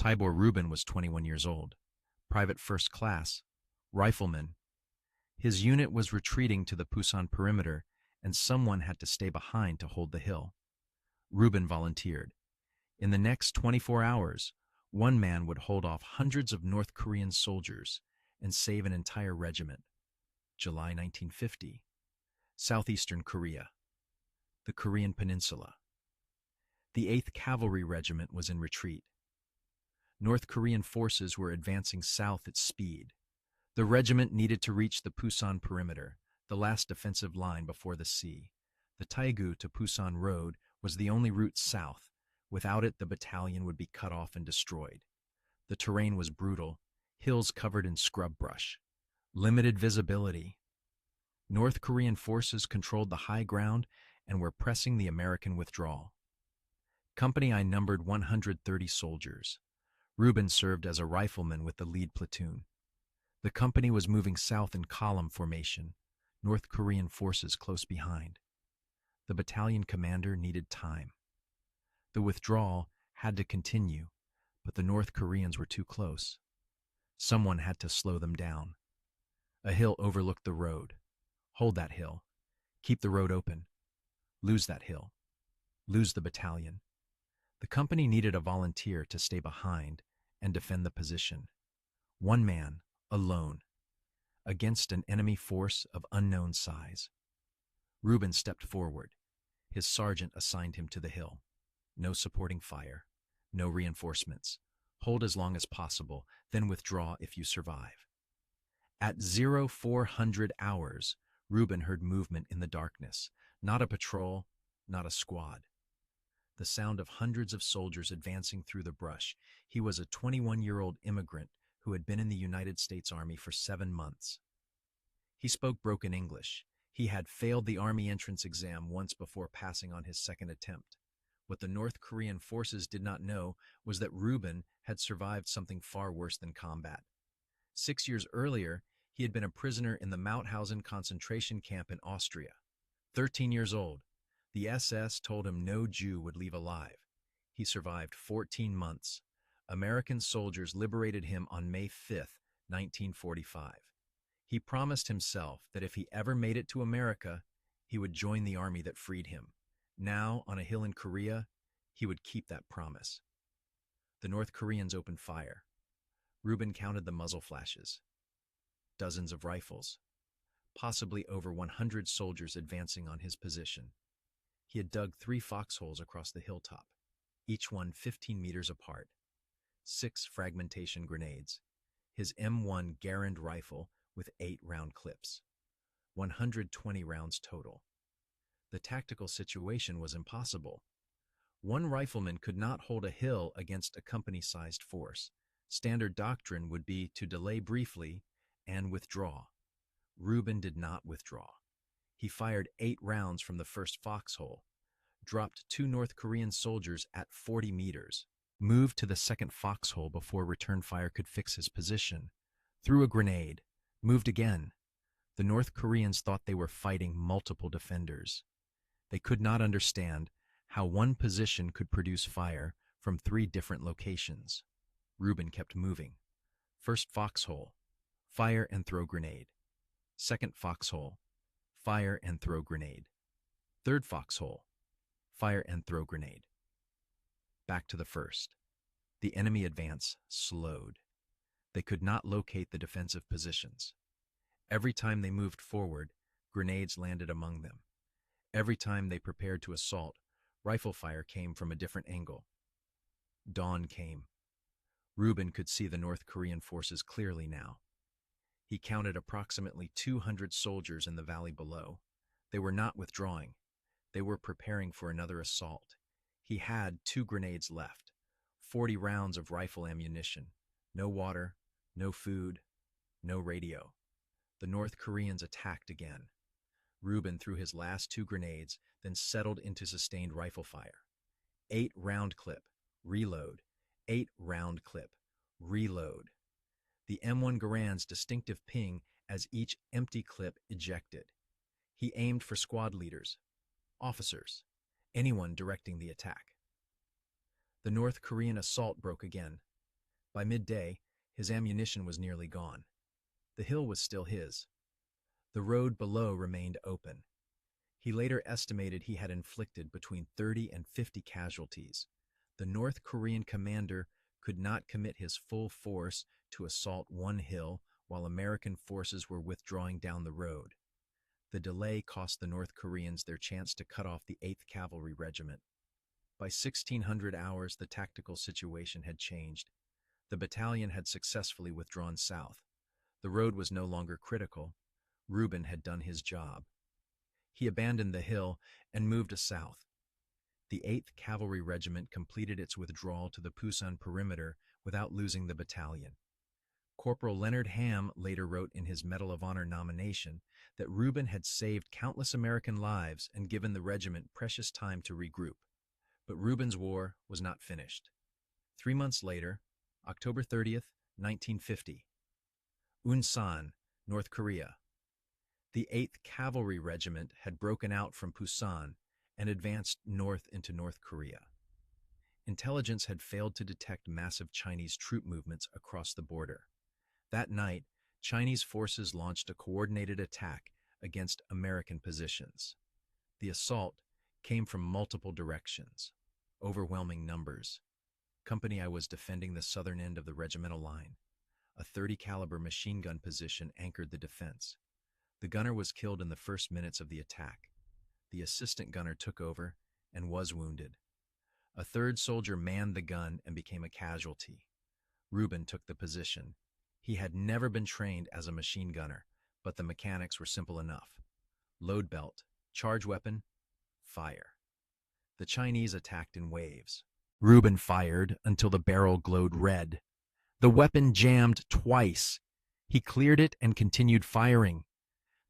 Tibor Rubin was 21 years old, private first class, rifleman. His unit was retreating to the Pusan perimeter, and someone had to stay behind to hold the hill. Rubin volunteered. In the next 24 hours, one man would hold off hundreds of North Korean soldiers and save an entire regiment. July 1950. Southeastern Korea. The Korean Peninsula. The 8th Cavalry Regiment was in retreat. North Korean forces were advancing south at speed. The regiment needed to reach the Pusan perimeter, the last defensive line before the sea. The Taegu to Pusan road was the only route south. Without it, the battalion would be cut off and destroyed. The terrain was brutal, hills covered in scrub brush. Limited visibility. North Korean forces controlled the high ground and were pressing the American withdrawal. Company I numbered 130 soldiers. Rubin served as a rifleman with the lead platoon. The company was moving south in column formation, North Korean forces close behind. The battalion commander needed time. The withdrawal had to continue, but the North Koreans were too close. Someone had to slow them down. A hill overlooked the road. Hold that hill. Keep the road open. Lose that hill. Lose the battalion. The company needed a volunteer to stay behind and defend the position. One man, alone, against an enemy force of unknown size. Rubin stepped forward. His sergeant assigned him to the hill. No supporting fire. No reinforcements. Hold as long as possible, then withdraw if you survive. At 0400 hours, Rubin heard movement in the darkness. Not a patrol, not a squad. The sound of hundreds of soldiers advancing through the brush. He was a 21-year-old immigrant who had been in the United States Army for 7 months. He spoke broken English. He had failed the Army entrance exam once before passing on his second attempt. What the North Korean forces did not know was that Rubin had survived something far worse than combat. 6 years earlier, he had been a prisoner in the Mauthausen concentration camp in Austria. 13 years old, the SS told him no Jew would leave alive. He survived 14 months. American soldiers liberated him on May 5, 1945. He promised himself that if he ever made it to America, he would join the army that freed him. Now, on a hill in Korea, he would keep that promise. The North Koreans opened fire. Rubin counted the muzzle flashes. Dozens of rifles. Possibly over 100 soldiers advancing on his position. He had dug 3 foxholes across the hilltop, each one 15 meters apart. 6 fragmentation grenades. His M1 Garand rifle with 8 round clips. 120 rounds total. The tactical situation was impossible. One rifleman could not hold a hill against a company-sized force. Standard doctrine would be to delay briefly and withdraw. Rubin did not withdraw. He fired 8 rounds from the first foxhole, dropped 2 North Korean soldiers at 40 meters, moved to the second foxhole before return fire could fix his position, threw a grenade, moved again. The North Koreans thought they were fighting multiple defenders. They could not understand how one position could produce fire from 3 different locations. Rubin kept moving. First foxhole, fire and throw grenade. Second foxhole, fire and throw grenade. Third foxhole, fire and throw grenade. Back to the first. The enemy advance slowed. They could not locate the defensive positions. Every time they moved forward, grenades landed among them. Every time they prepared to assault, rifle fire came from a different angle. Dawn came. Rubin could see the North Korean forces clearly now. He counted approximately 200 soldiers in the valley below. They were not withdrawing. They were preparing for another assault. He had 2 grenades left, 40 rounds of rifle ammunition, no water, no food, no radio. The North Koreans attacked again. Rubin threw his last 2 grenades, then settled into sustained rifle fire. 8 round clip, reload. 8 round clip, reload. The M1 Garand's distinctive ping as each empty clip ejected. He aimed for squad leaders, officers, anyone directing the attack. The North Korean assault broke again. By midday, his ammunition was nearly gone. The hill was still his. The road below remained open. He later estimated he had inflicted between 30 and 50 casualties. The North Korean commander could not commit his full force to assault one hill while American forces were withdrawing down the road. The delay cost the North Koreans their chance to cut off the 8th Cavalry Regiment. By 1600 hours, the tactical situation had changed. The battalion had successfully withdrawn south. The road was no longer critical. Rubin had done his job. He abandoned the hill and moved south. The 8th Cavalry Regiment completed its withdrawal to the Pusan perimeter without losing the battalion. Corporal Leonard Ham later wrote in his Medal of Honor nomination that Rubin had saved countless American lives and given the regiment precious time to regroup. But Rubin's war was not finished. 3 months later, October 30th, 1950, Unsan, North Korea. The 8th Cavalry Regiment had broken out from Pusan and advanced north into North Korea. Intelligence had failed to detect massive Chinese troop movements across the border. That night, Chinese forces launched a coordinated attack against American positions. The assault came from multiple directions, overwhelming numbers. Company I was defending the southern end of the regimental line. A 30 caliber machine gun position anchored the defense. The gunner was killed in the first minutes of the attack. The assistant gunner took over and was wounded. A third soldier manned the gun and became a casualty. Rubin took the position. He had never been trained as a machine gunner, but the mechanics were simple enough. Load belt, charge weapon, fire. The Chinese attacked in waves. Rubin fired until the barrel glowed red. The weapon jammed twice. He cleared it and continued firing.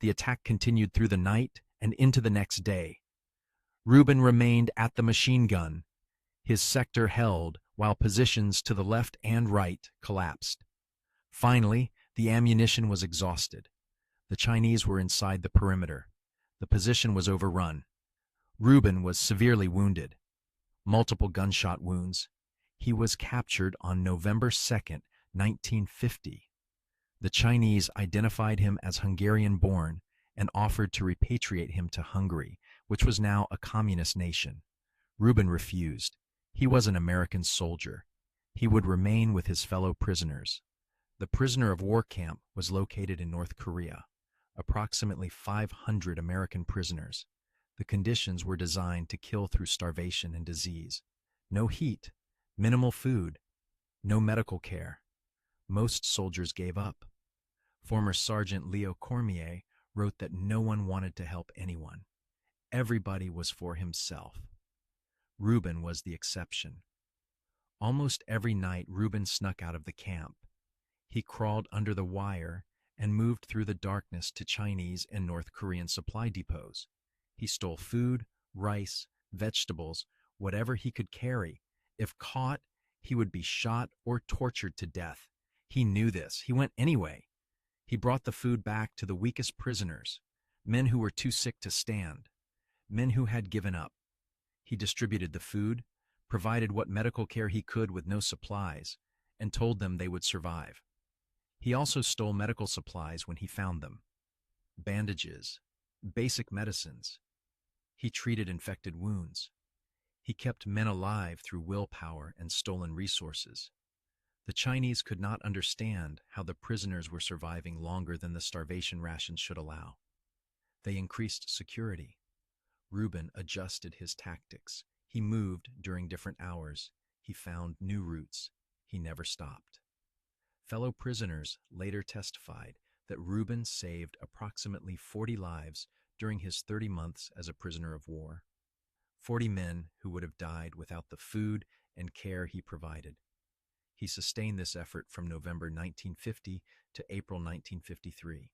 The attack continued through the night and into the next day. Rubin remained at the machine gun. His sector held while positions to the left and right collapsed. Finally, the ammunition was exhausted. The Chinese were inside the perimeter. The position was overrun. Rubin was severely wounded. Multiple gunshot wounds. He was captured on November 2nd, 1950. The Chinese identified him as Hungarian-born and offered to repatriate him to Hungary, which was now a communist nation. Rubin refused. He was an American soldier. He would remain with his fellow prisoners. The prisoner of war camp was located in North Korea. Approximately 500 American prisoners. The conditions were designed to kill through starvation and disease. No heat, minimal food, no medical care. Most soldiers gave up. Former Sergeant Leo Cormier wrote that no one wanted to help anyone. Everybody was for himself. Rubin was the exception. Almost every night, Rubin snuck out of the camp. He crawled under the wire and moved through the darkness to Chinese and North Korean supply depots. He stole food, rice, vegetables, whatever he could carry. If caught, he would be shot or tortured to death. He knew this. He went anyway. He brought the food back to the weakest prisoners, men who were too sick to stand, men who had given up. He distributed the food, provided what medical care he could with no supplies, and told them they would survive. He also stole medical supplies when he found them. Bandages, basic medicines. He treated infected wounds. He kept men alive through willpower and stolen resources. The Chinese could not understand how the prisoners were surviving longer than the starvation rations should allow. They increased security. Rubin adjusted his tactics. He moved during different hours. He found new routes. He never stopped. Fellow prisoners later testified that Rubin saved approximately 40 lives during his 30 months as a prisoner of war. 40 men who would have died without the food and care he provided. He sustained this effort from November 1950 to April 1953.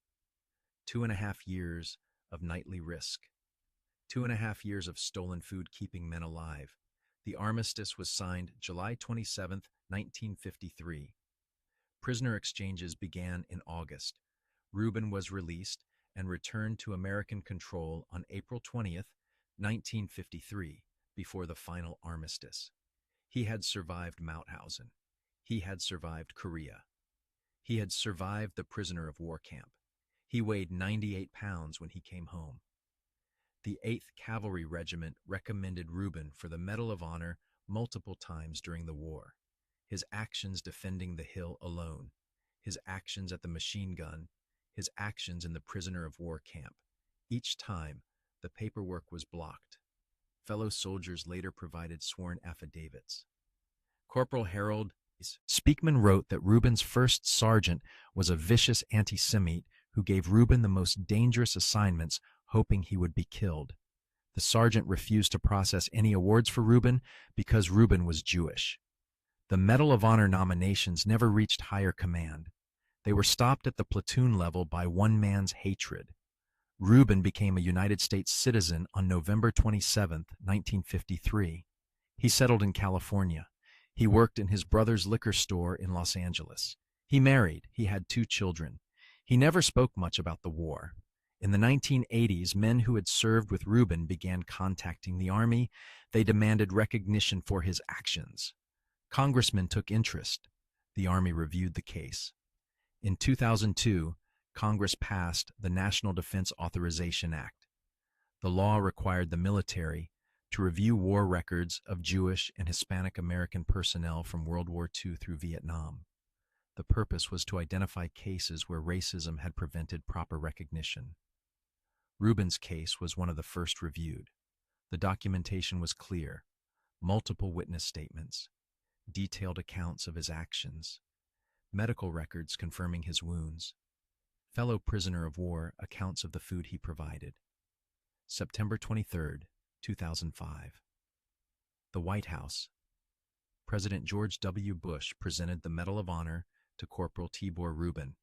2.5 years of nightly risk. 2.5 years of stolen food keeping men alive. The armistice was signed July 27, 1953. Prisoner exchanges began in August. Rubin was released and returned to American control on April 20th, 1953, before the final armistice. He had survived Mauthausen. He had survived Korea. He had survived the prisoner of war camp. He weighed 98 pounds when he came home. The 8th Cavalry Regiment recommended Rubin for the Medal of Honor multiple times during the war. His actions defending the hill alone, his actions at the machine gun, his actions in the prisoner of war camp. Each time, the paperwork was blocked. Fellow soldiers later provided sworn affidavits. Corporal Harold Speakman wrote that Rubin's first sergeant was a vicious anti-Semite who gave Rubin the most dangerous assignments, hoping he would be killed. The sergeant refused to process any awards for Rubin because Rubin was Jewish. The Medal of Honor nominations never reached higher command. They were stopped at the platoon level by one man's hatred. Rubin became a United States citizen on November 27, 1953. He settled in California. He worked in his brother's liquor store in Los Angeles. He married. He had 2 children. He never spoke much about the war. In the 1980s, men who had served with Rubin began contacting the Army. They demanded recognition for his actions. Congressmen took interest. The Army reviewed the case. In 2002, Congress passed the National Defense Authorization Act. The law required the military to review war records of Jewish and Hispanic American personnel from World War II through Vietnam. The purpose was to identify cases where racism had prevented proper recognition. Rubin's case was one of the first reviewed. The documentation was clear: multiple witness statements, detailed accounts of his actions, medical records confirming his wounds, fellow prisoner of war accounts of the food he provided. September 23, 2005. The White House. President George W. Bush presented the Medal of Honor to Corporal Tibor Rubin.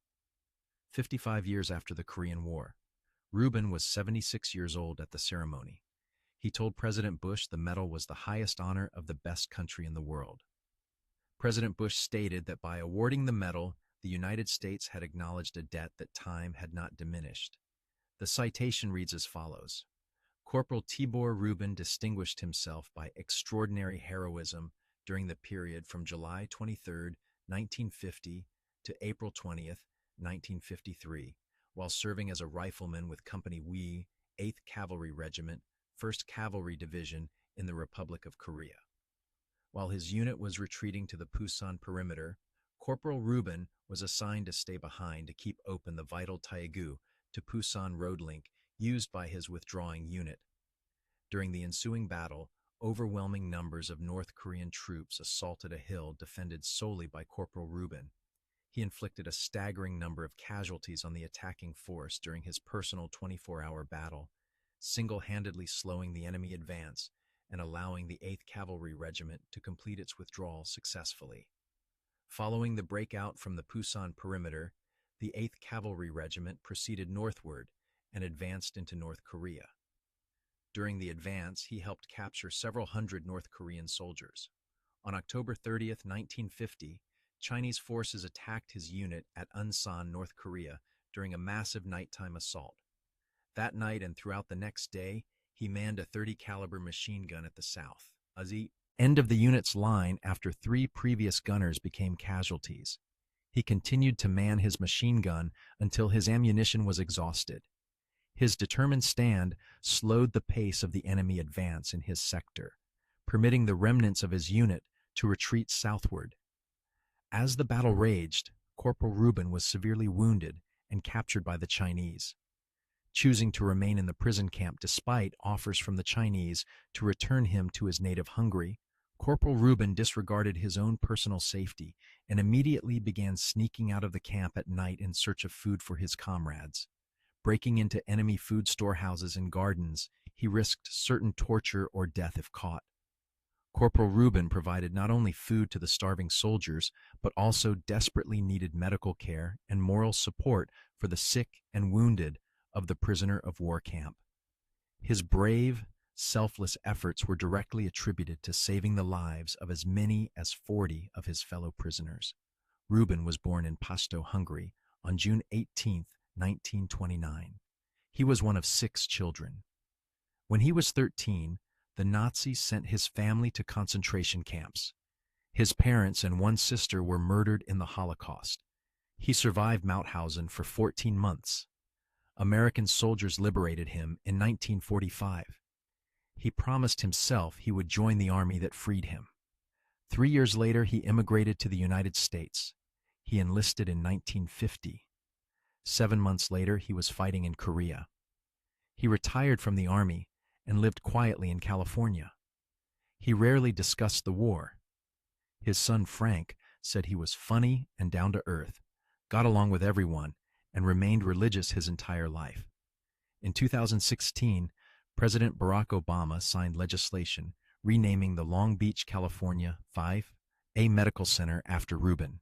55 years after the Korean War, Rubin was 76 years old at the ceremony. He told President Bush the medal was the highest honor of the best country in the world. President Bush stated that by awarding the medal, the United States had acknowledged a debt that time had not diminished. The citation reads as follows: Corporal Tibor Rubin distinguished himself by extraordinary heroism during the period from July 23, 1950 to April 20, 1953, while serving as a rifleman with Company W, 8th Cavalry Regiment, 1st Cavalry Division in the Republic of Korea. While his unit was retreating to the Pusan perimeter, Corporal Rubin was assigned to stay behind to keep open the vital Taegu to Pusan road link used by his withdrawing unit. During the ensuing battle, overwhelming numbers of North Korean troops assaulted a hill defended solely by Corporal Rubin. He inflicted a staggering number of casualties on the attacking force during his personal 24-hour battle, single-handedly slowing the enemy advance and allowing the 8th Cavalry Regiment to complete its withdrawal successfully. Following the breakout from the Pusan perimeter, the 8th Cavalry Regiment proceeded northward and advanced into North Korea. During the advance, he helped capture several hundred North Korean soldiers. On October 30, 1950, Chinese forces attacked his unit at Unsan, North Korea, during a massive nighttime assault. That night and throughout the next day, he manned a .30 caliber machine gun at the south end of the unit's line after 3 previous gunners became casualties. He continued to man his machine gun until his ammunition was exhausted. His determined stand slowed the pace of the enemy advance in his sector, permitting the remnants of his unit to retreat southward. As the battle raged, Corporal Rubin was severely wounded and captured by the Chinese. Choosing to remain in the prison camp despite offers from the Chinese to return him to his native Hungary, Corporal Rubin disregarded his own personal safety and immediately began sneaking out of the camp at night in search of food for his comrades. Breaking into enemy food storehouses and gardens, he risked certain torture or death if caught. Corporal Rubin provided not only food to the starving soldiers, but also desperately needed medical care and moral support for the sick and wounded of the prisoner of war camp. His brave, selfless efforts were directly attributed to saving the lives of as many as 40 of his fellow prisoners. Rubin was born in Pasto, Hungary, on June 18, 1929. He was one of 6 children. When he was 13, the Nazis sent his family to concentration camps. His parents and one sister were murdered in the Holocaust. He survived Mauthausen for 14 months. American soldiers liberated him in 1945. He promised himself he would join the army that freed him. 3 years later, he immigrated to the United States. He enlisted in 1950. 7 months later, he was fighting in Korea. He retired from the army and lived quietly in California. He rarely discussed the war. His son Frank said he was funny and down to earth, got along with everyone, and remained religious his entire life. In 2016, President Barack Obama signed legislation renaming the Long Beach, California 5A Medical Center after Rubin.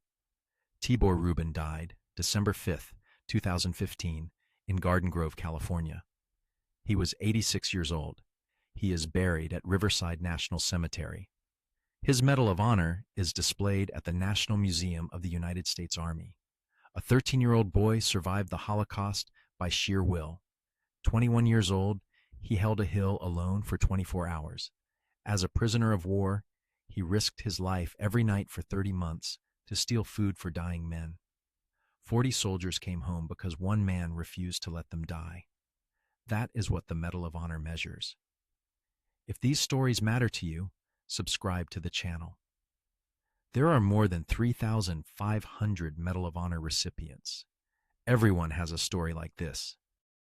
Tibor Rubin died December 5, 2015, in Garden Grove, California. He was 86 years old. He is buried at Riverside National Cemetery. His Medal of Honor is displayed at the National Museum of the United States Army. A 13-year-old boy survived the Holocaust by sheer will. 21 years old, he held a hill alone for 24 hours. As a prisoner of war, he risked his life every night for 30 months to steal food for dying men. 40 soldiers came home because one man refused to let them die. That is what the Medal of Honor measures. If these stories matter to you, subscribe to the channel. There are more than 3,500 Medal of Honor recipients. Everyone has a story like this.